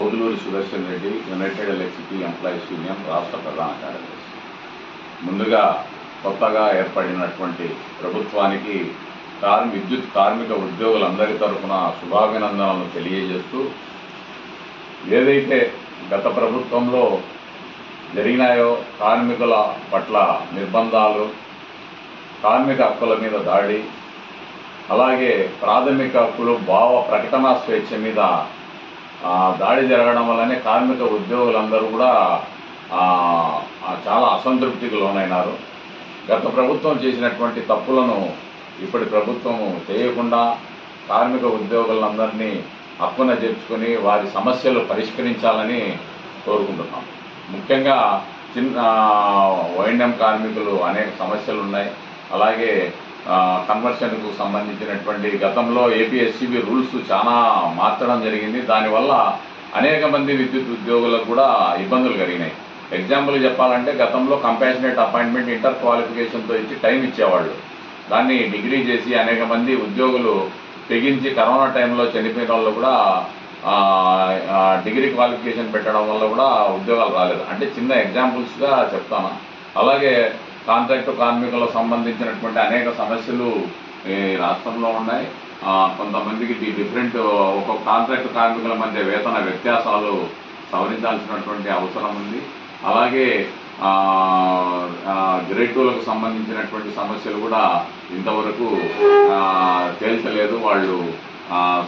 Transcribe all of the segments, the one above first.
పొదులూరి Sudarshan Reddy, united electricity employees union రాష్ట్ర ప్రధాన కార్యదర్శి. ముందుగా కొత్తగా ఏర్పడినటువంటి ప్రభుత్వానికి విద్యుత్ కార్మిక ఉద్యోగులందరి తరఫున శుభాభినందనలు తెలియజేస్తూ, ఏదైతే గత ప్రభుత్వంలో జరిగినాయో కార్మికుల పట్ల నిర్బంధాలు, కార్మిక హక్కుల మీద దాడి, అలాగే ప్రాథమిక హక్కులు భావ ప్రకటన స్వేచ్ఛ మీద దాడి జరగడం వల్లనే కార్మిక ఉద్యోగులందరూ కూడా చాలా అసంతృప్తికి లోనైనారు. గత ప్రభుత్వం చేసినటువంటి తప్పులను ఇప్పటి ప్రభుత్వం చేయకుండా కార్మిక ఉద్యోగులందరినీ హక్కున చేర్చుకొని వారి సమస్యలు పరిష్కరించాలని కోరుకుంటున్నాం. ముఖ్యంగా వైండ్యం కార్మికులు అనేక సమస్యలు ఉన్నాయి. అలాగే కన్వర్షన్కు సంబంధించినటువంటి గతంలో ఏపీఎస్సీబీ రూల్స్ చాలా మార్చడం జరిగింది. దానివల్ల అనేక మంది విద్యుత్ ఉద్యోగులకు కూడా ఇబ్బందులు కలిగినాయి. ఎగ్జాంపుల్ చెప్పాలంటే గతంలో కంపాషనేట్ అపాయింట్మెంట్ ఇంటర్ క్వాలిఫికేషన్తో ఇచ్చి టైం ఇచ్చేవాళ్ళు. దాన్ని డిగ్రీ చేసి అనేక మంది ఉద్యోగులు తెగించి కరోనా టైంలో చనిపోయిన వాళ్ళు కూడా డిగ్రీ క్వాలిఫికేషన్ పెట్టడం వల్ల కూడా ఉద్యోగాలు రాలేదు. అంటే చిన్న ఎగ్జాంపుల్స్గా చెప్తాను. అలాగే కాంట్రాక్టు కార్మికులకు సంబంధించినటువంటి అనేక సమస్యలు ఈ రాష్ట్రంలో ఉన్నాయి. కొంతమందికి డిఫరెంట్ ఒక్కొక్క కాంట్రాక్టు కార్మికుల మధ్య వేతన వ్యత్యాసాలు సవరించాల్సినటువంటి అవసరం ఉంది. అలాగే గ్రేడ్ 2లకు సంబంధించినటువంటి సమస్యలు కూడా ఇంతవరకు తేల్చలేదు. వాళ్ళు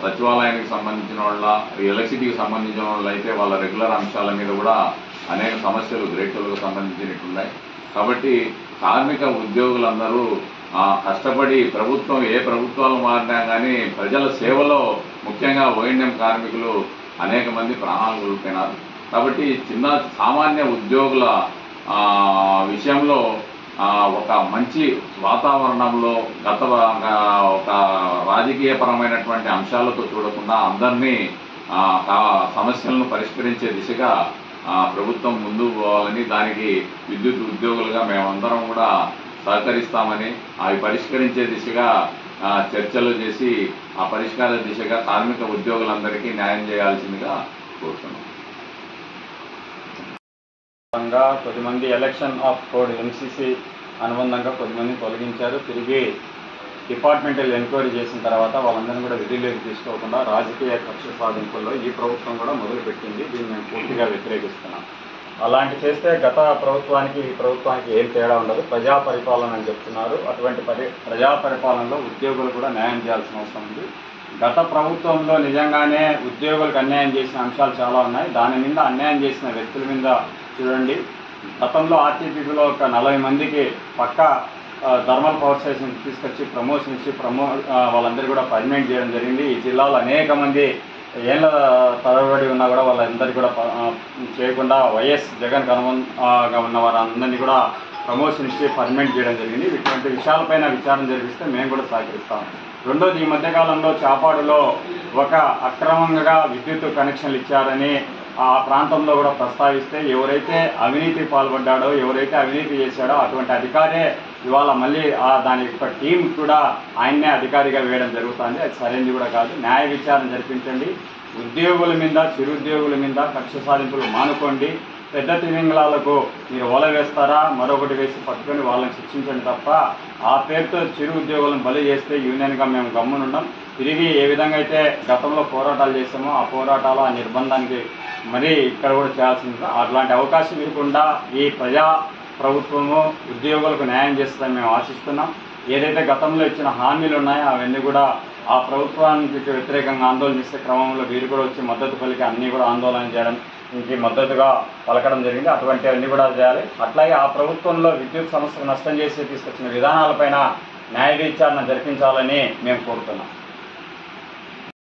సచివాలయానికి సంబంధించిన వాళ్ళ, ఎలక్ట్రిసిటీకి సంబంధించిన వాళ్ళు అయితే వాళ్ళ రెగ్యులర్ అంశాల మీద కూడా అనేక సమస్యలు గ్రేడ్ 2లకు సంబంధించినట్టు ఉన్నాయి. కాబట్టి కార్మిక ఉద్యోగులందరూ కష్టపడి ఏ ప్రభుత్వాలు మారినా కానీ ప్రజల సేవలో ముఖ్యంగా వైండ్యం కార్మికులు అనేక మంది ప్రాణాలు కోల్పోయినారు. కాబట్టి సామాన్య ఉద్యోగుల విషయంలో ఒక మంచి వాతావరణంలో ఒక రాజకీయపరమైనటువంటి అంశాలతో చూడకుండా అందరినీ సమస్యలను పరిష్కరించే దిశగా ప్రభుత్వం ముందుకు పోవాలని, దానికి విద్యుత్ ఉద్యోగులుగా మేమందరం కూడా సహకరిస్తామని, అవి పరిష్కరించే దిశగా చర్చలు చేసి ఆ పరిష్కార దిశగా కార్మిక ఉద్యోగులందరికీ న్యాయం చేయాల్సిందిగా కోరుతున్నాం. కొద్దిమంది ఎలక్షన్ ఆఫ్ కోడ్ ఎంసీసీ అనుబంధంగా కొద్దిమంది తొలగించారు. తిరిగి డిపార్ట్మెంటల్ ఎంక్వైరీ చేసిన తర్వాత వాళ్ళందరినీ కూడా విధుల్లోకి తీసుకోకుండా రాజకీయ కక్ష సాధింపుల్లో ఈ ప్రభుత్వం కూడా మొదలుపెట్టింది. దీన్ని మేము పూర్తిగా వ్యతిరేకిస్తున్నాం. అలాంటి చేస్తే గత ప్రభుత్వానికి ఈ ప్రభుత్వానికి ఏం తేడా ఉండదు. ప్రజా పరిపాలన అని చెప్తున్నారు. అటువంటి ప్రజా పరిపాలనలో ఉద్యోగులు కూడా న్యాయం చేయాల్సిన అవసరం ఉంది. గత ప్రభుత్వంలో నిజంగానే ఉద్యోగులకు అన్యాయం చేసిన అంశాలు చాలా ఉన్నాయి. దాని మీద అన్యాయం చేసిన వ్యక్తుల మీద చూడండి. గతంలో ఆర్టీపీలో ఒక 40 మందికి పక్కా థర్మల్ పవర్ స్టేషన్ తీసుకొచ్చి ప్రమోషన్ ఇచ్చి వాళ్ళందరూ కూడా పర్మనెంట్ చేయడం జరిగింది. ఈ జిల్లాలో అనేక మంది ఏళ్ళ తరబడి ఉన్నా కూడా వాళ్ళందరికీ కూడా చేయకుండా వైఎస్ జగన్ అనుబంధంగా ఉన్న వారందరినీ కూడా ప్రమోషన్ ఇచ్చి పర్మనెంట్ చేయడం జరిగింది. ఇటువంటి విషయాలపైన విచారణ జరిపిస్తే మేము కూడా సహకరిస్తాం. రెండోది, ఈ మధ్యకాలంలో చాపాడులో ఒక అక్రమంగా విద్యుత్ కనెక్షన్లు ఇచ్చారని ఆ ప్రాంతంలో కూడా ప్రస్తావిస్తే ఎవరైతే అవినీతి పాల్పడ్డాడో, ఎవరైతే అవినీతి చేశాడో అటువంటి అధికారే ఇవాళ మళ్ళీ దాని యొక్క టీం కూడా ఆయన్నే అధికారిగా వేయడం జరుగుతుంది. అది సరైనది కూడా కాదు. న్యాయ విచారణ జరిపించండి. ఉద్యోగుల మీద, చిరుద్యోగుల మీద కక్ష సాధింపులు మానుకోండి. పెద్ద తిమింగళాలకు మీరు ఓల వేస్తారా, మరొకటి వేసి పట్టుకొని వాళ్ళని శిక్షించండి తప్ప ఆ పేరుతో చిరు ఉద్యోగులను బలి చేస్తే యూనియన్గా మేము గమ్మునున్నాం. తిరిగి ఏ విధంగా అయితే గతంలో పోరాటాలు చేసామో ఆ పోరాటాలు, ఆ నిర్బంధానికి మరి ఇక్కడ కూడా చేయాల్సింది. అట్లాంటి అవకాశం ఇవ్వకుండా ఈ ప్రజా ప్రభుత్వము ఉద్యోగులకు న్యాయం చేస్తుందని మేము ఆశిస్తున్నాం. ఏదైతే గతంలో ఇచ్చిన హామీలు ఉన్నాయో అవన్నీ కూడా ఆ ప్రభుత్వానికి వ్యతిరేకంగా ఆందోళన చేసే క్రమంలో వీరు కూడా వచ్చి మద్దతు పలికి అన్నీ కూడా ఆందోళన చేయడం, ఇంక మద్దతుగా పలకడం జరిగింది. అటువంటివన్నీ కూడా చేయాలి. అట్లాగే ఆ ప్రభుత్వంలో విద్యుత్ సంస్థకు నష్టం చేసి తీసుకొచ్చిన విధానాలపైన న్యాయ విచారణ జరిపించాలని మేము కోరుతున్నాం.